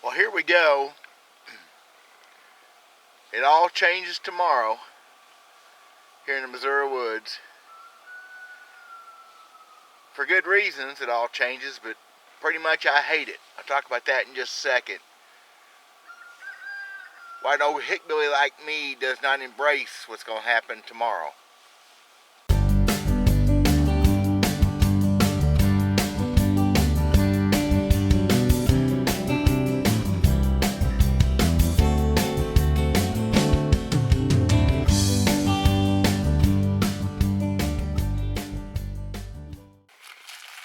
Well, here we go. It all changes tomorrow here in the Missouri woods. For good reasons, it all changes, but pretty much I hate it. I'll talk about that in just a second. Why an old hickbilly like me does not embrace what's going to happen tomorrow.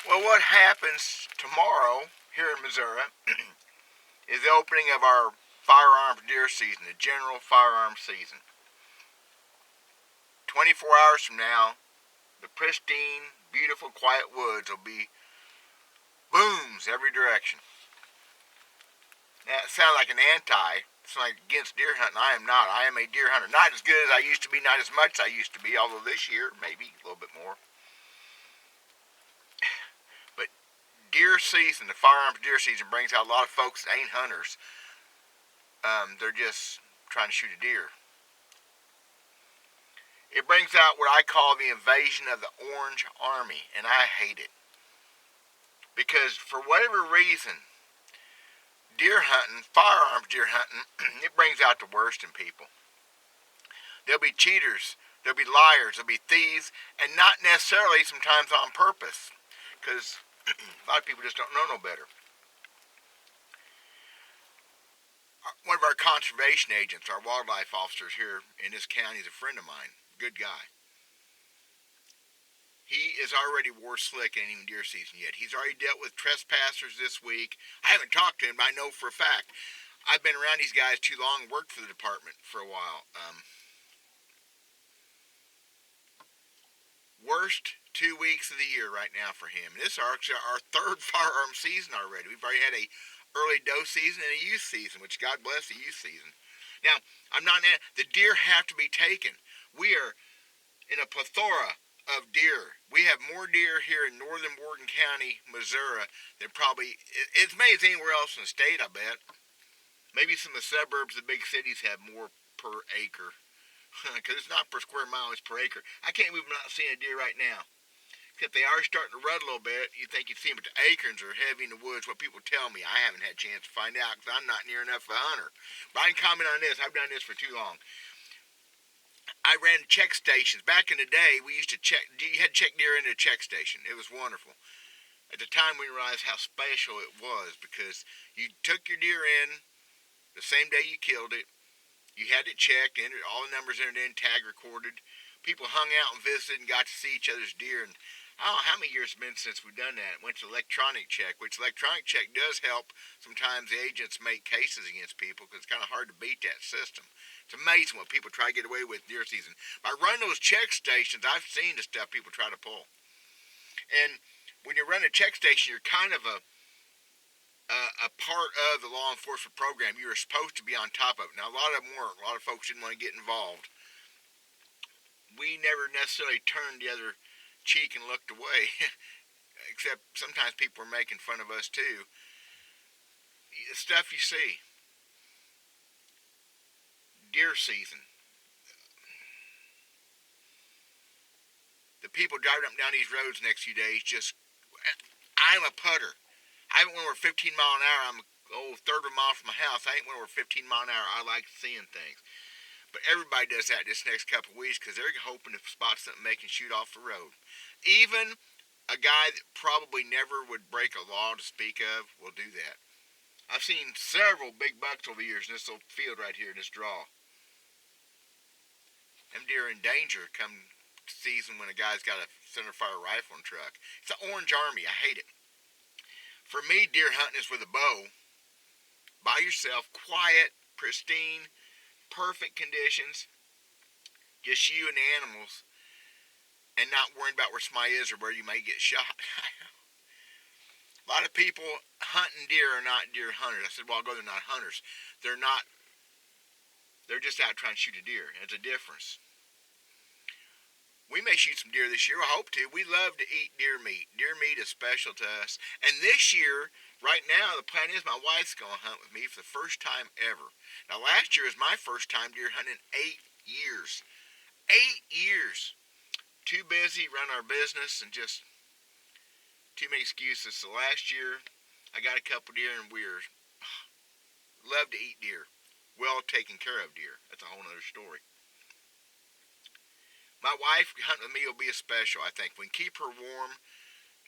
Well, what happens tomorrow here in Missouri is the opening of our firearms deer season, the general firearms season. 24 hours from now, the pristine, beautiful, quiet woods will be booms every direction. Now, it sounds like an it's like against deer hunting. I am not. I am a deer hunter. Not as good as I used to be, not as much as I used to be, although this year, maybe a little bit more. But deer season, the firearms deer season, brings out a lot of folks that ain't hunters. They're just trying to shoot a deer. It brings out what I call the invasion of the Orange Army, and I hate it. Because for whatever reason, deer hunting, firearms deer hunting, it brings out the worst in people. There'll be cheaters, there'll be liars, there'll be thieves, and not necessarily sometimes on purpose, because a lot of people just don't know no better. One of our conservation agents, our wildlife officers here in this county, is a friend of mine, good guy. He is already war slick, ain't even deer season yet. He's already dealt with trespassers this week. I haven't talked to him, but I know for a fact. I've been around these guys too long and worked for the department for a while. Worst 2 weeks of the year right now for him. And this is our third firearm season already. We've already had a early doe season and a youth season, which God bless the youth season. Now, the deer have to be taken. We are in a plethora of deer. We have more deer here in northern Morgan County, Missouri, than probably as many as anywhere else in the state, I bet. Maybe some of the suburbs, the big cities have more per acre. Because it's not per square mile, it's per acre. I can't believe I'm not seeing a deer right now. Except they are starting to rut a little bit. You think you'd see them, but the acorns are heavy in the woods. What people tell me, I haven't had a chance to find out because I'm not near enough of a hunter. But I can comment on this. I've done this for too long. I ran check stations. Back in the day, you had to check deer into a check station. It was wonderful. At the time, we realized how special it was because you took your deer in the same day you killed it. You had it checked, entered all the numbers entered in, tag recorded. People hung out and visited and got to see each other's deer. And I don't know how many years it's been since we've done that. Went to electronic check, which electronic check does help. Sometimes the agents make cases against people because it's kind of hard to beat that system. It's amazing what people try to get away with deer season. By running those check stations, I've seen the stuff people try to pull. And when you run a check station, you're kind of a part of the law enforcement program. You were supposed to be on top of it. Now, a lot of them weren't. A lot of folks didn't want to get involved. We never necessarily turned the other cheek and looked away, except sometimes people were making fun of us too. The stuff you see. Deer season. The people driving up and down these roads next few days I'm a putter. I haven't went over 15 mile an hour. I'm a third of a mile from my house. I ain't went over 15 mile an hour. I like seeing things. But everybody does that this next couple of weeks because they're hoping to spot something they can shoot off the road. Even a guy that probably never would break a law to speak of will do that. I've seen several big bucks over the years in this little field right here, this draw. Them deer are in danger come season when a guy's got a centerfire rifle and truck. It's the Orange Army. I hate it. For me, deer hunting is with a bow, by yourself, quiet, pristine, perfect conditions, just you and the animals, and not worrying about where somebody is or where you may get shot. A lot of people hunting deer are not deer hunters. I said, well, they're not hunters. They're just out trying to shoot a deer. There's a difference. We may shoot some deer this year. I hope to. We love to eat deer meat. Deer meat is special to us. And this year, Right now, the plan is my wife's going to hunt with me for the first time ever. Now, last year was my first time deer hunting in 8 years. 8 years. Too busy, run our business, and just too many excuses. So last year, I got a couple deer, and we love to eat deer. Well taken care of deer. That's a whole other story. My wife hunting with me will be a special, I think. We can keep her warm,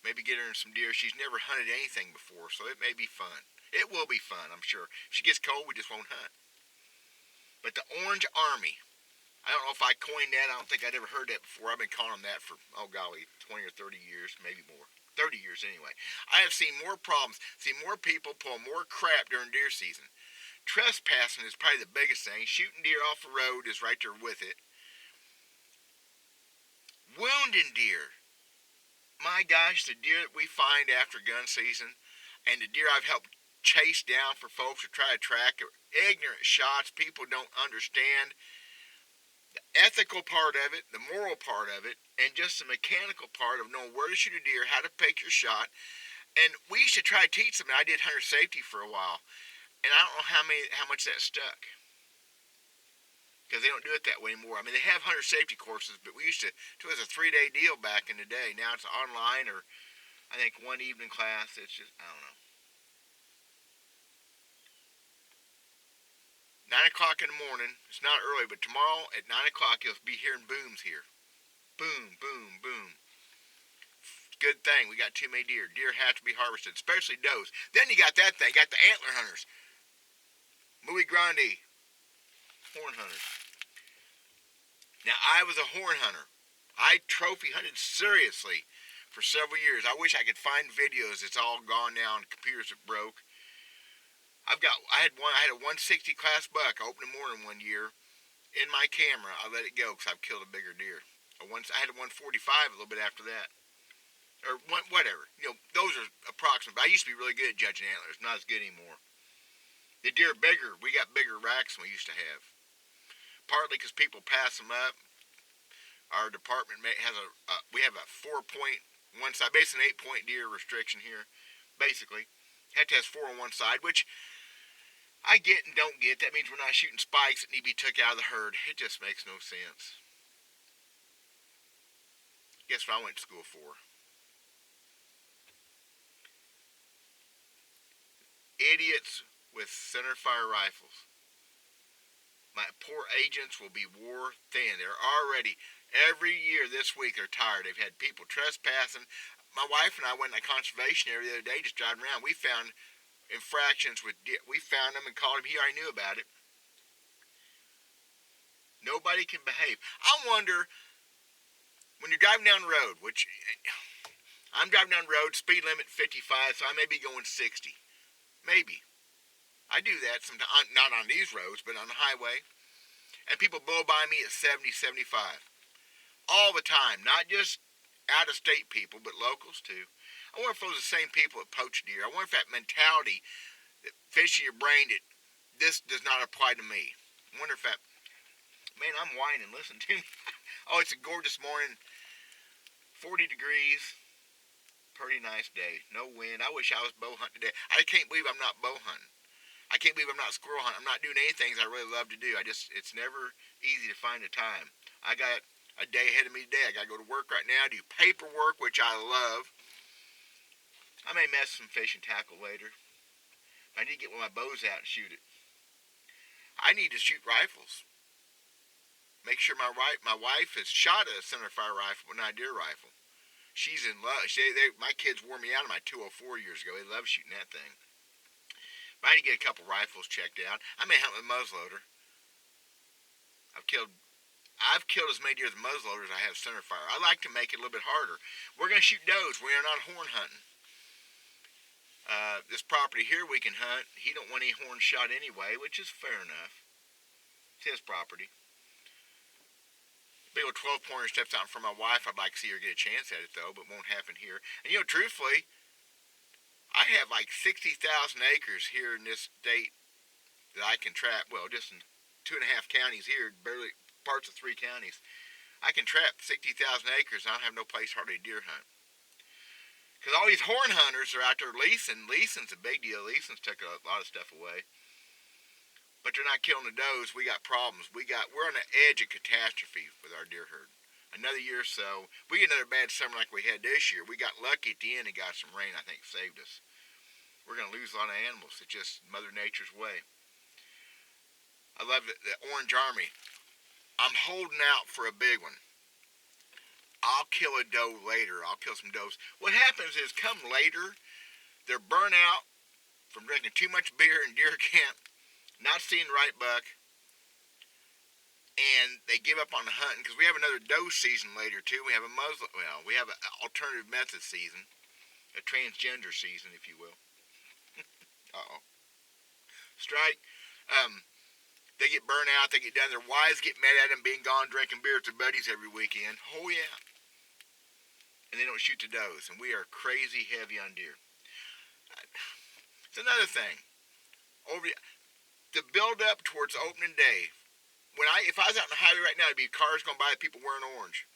maybe get her in some deer. She's never hunted anything before, so it may be fun. It will be fun, I'm sure. If she gets cold, we just won't hunt. But the Orange Army, I don't know if I coined that. I don't think I'd ever heard that before. I've been calling them that for, 20 or 30 years, maybe more. 30 years anyway. I have seen more problems, seen more people pull more crap during deer season. Trespassing is probably the biggest thing. Shooting deer off the road is right there with it. Wounding deer. My gosh, the deer that we find after gun season and the deer I've helped chase down for folks to try to track are ignorant shots. People don't understand the ethical part of it, the moral part of it, and just the mechanical part of knowing where to shoot a deer, how to pick your shot. And we used to try to teach them. I did hunter safety for a while, and I don't know how much that stuck. Because they don't do it that way anymore. I mean, they have hunter safety courses, but we used to, it was a 3-day deal back in the day. Now it's online or, I think, one evening class. It's just, I don't know. 9 o'clock in the morning, it's not early, but tomorrow at 9 o'clock you'll be hearing booms here. Boom, boom, boom. Good thing, we got too many deer. Deer have to be harvested, especially does. Then you got that thing, got the antler hunters. Muy Grande, horn hunters. Now, I was a horn hunter. I trophy hunted seriously for several years. I wish I could find videos. It's all gone now, and computers have broke. I had a 160 class buck opening morning one year in my camera. I let it go because I've killed a bigger deer. I had a 145 a little bit after that, or whatever. Those are approximate. But I used to be really good at judging antlers. Not as good anymore. The deer are bigger. We got bigger racks than we used to have. Partly because people pass them up. Our department has we have a 4-point one side, basically an 8-point deer restriction here. Basically, have to have 4 on one side, which I get and don't get. That means we're not shooting spikes that need to be took out of the herd. It just makes no sense. Guess what I went to school for? Idiots with centerfire rifles. My poor agents will be war thin. They're already, every year this week, they're tired. They've had people trespassing. My wife and I went in a conservation area the other day just driving around. We found infractions we found them and called them. He already knew about it. Nobody can behave. I wonder, when you're driving down the road, which I'm driving down the road, speed limit 55, so I may be going 60. Maybe. I do that sometimes, not on these roads, but on the highway. And people blow by me at 70, 75. All the time. Not just out-of-state people, but locals too. I wonder if those are the same people that poach deer. I wonder if that mentality that fits in your brain that this does not apply to me. I wonder if that... Man, I'm whining. Listen to me. Oh, it's a gorgeous morning. 40 degrees. Pretty nice day. No wind. I wish I was bow hunting today. I can't believe I'm not bow hunting. I can't believe I'm not squirrel hunting. I'm not doing any things I really love to do. It's never easy to find the time. I got a day ahead of me today. I got to go to work right now, do paperwork, which I love. I may mess some fishing tackle later. I need to get one of my bows out and shoot it. I need to shoot rifles. Make sure my wife has shot a centerfire rifle, but not a deer rifle. She's in love. My kids wore me out of my 204 years ago. They love shooting that thing. But I need to get a couple rifles checked out. I may hunt with a muzzleloader. I've killed as many deer with a muzzleloader as I have centerfire. I like to make it a little bit harder. We're going to shoot does. We are not horn hunting. This property here we can hunt. He don't want any horn shot anyway, which is fair enough. It's his property. Big old 12-pointer steps out in front of my wife. I'd like to see her get a chance at it, though, but it won't happen here. And, truthfully, I have like 60,000 acres here in this state that I can trap. Well, just in 2.5 counties here, barely parts of 3 counties. I can trap 60,000 acres and I don't have no place hardly to deer hunt. Because all these horn hunters are out there leasing. Leasing's a big deal. Leasing's took a lot of stuff away. But they're not killing the does. We got problems. We're on the edge of catastrophe with our deer herd. Another year or so, we get another bad summer like we had this year. We got lucky at the end and got some rain, I think saved us. We're going to lose a lot of animals. It's just Mother Nature's way. I love it, the Orange Army. I'm holding out for a big one. I'll kill a doe later. I'll kill some does. What happens is come later, they're burnt out from drinking too much beer in deer camp, not seeing the right buck, and they give up on the hunting because we have another doe season later too. We have a we have an alternative method season, a transgender season, if you will. Uh-oh. Strike. They get burnt out. They get done. Their wives get mad at them being gone drinking beer with their buddies every weekend. Oh yeah. And they don't shoot the does, and we are crazy heavy on deer. It's another thing. The build up towards opening day. If I was out in the highway right now, it'd be cars going by, people wearing orange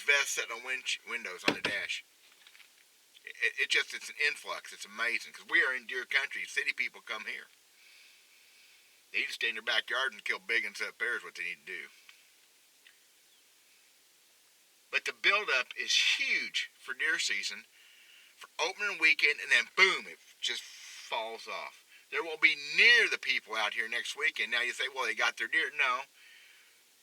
vests sitting on windows on the dash. It's an influx. It's amazing because we are in deer country. City people come here. They need to stay in their backyard and kill big and set bears. What they need to do. But the build up is huge for deer season, for opening weekend, and then boom, it just falls off. There won't be near the people out here next weekend. Now you say, well, they got their deer. No.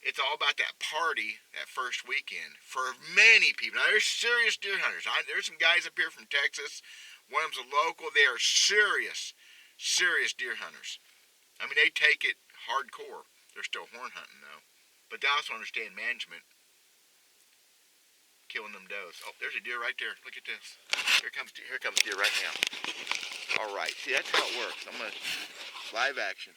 It's all about that party that first weekend for many people. Now, there's serious deer hunters. There's some guys up here from Texas. One of them's a local. They are serious deer hunters. I mean, they take it hardcore. They're still horn hunting, though. But they also understand management. Killing them does. Oh, there's a deer right there. Look at this. Here comes deer right now. All right. See, that's how it works. I'm going to live action.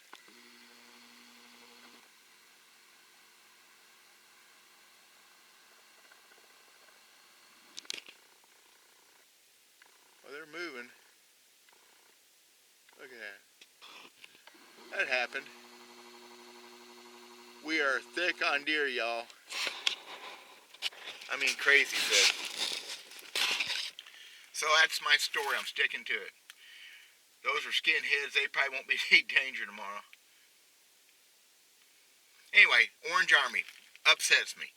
Well, they're moving. Look at that. That happened. We are thick on deer, y'all. I mean, crazy thick. So that's my story. I'm sticking to it. Those are skinheads. They probably won't be any danger tomorrow. Anyway, Orange Army upsets me.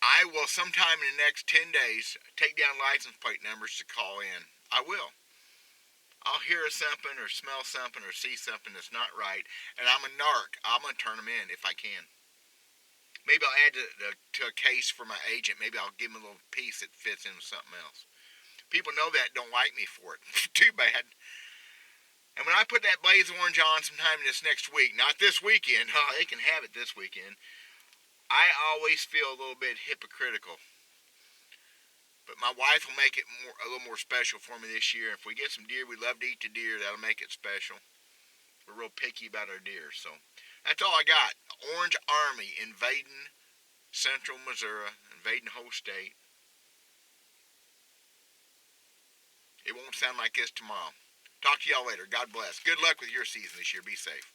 I will sometime in the next 10 days take down license plate numbers to call in. I will. I'll hear something or smell something or see something that's not right, and I'm a narc. I'm going to turn them in if I can. Maybe I'll add to a case for my agent. Maybe I'll give him a little piece that fits in with something else. People know that, don't like me for it. Too bad. And when I put that blaze orange on sometime this next week, not this weekend, they can have it this weekend, I always feel a little bit hypocritical. But my wife will make it a little more special for me this year. If we get some deer, we love to eat the deer. That'll make it special. We're real picky about our deer. So that's all I got. Orange Army invading central Missouri, invading the whole state. It won't sound like this tomorrow. Talk to y'all later. God bless. Good luck with your season this year. Be safe.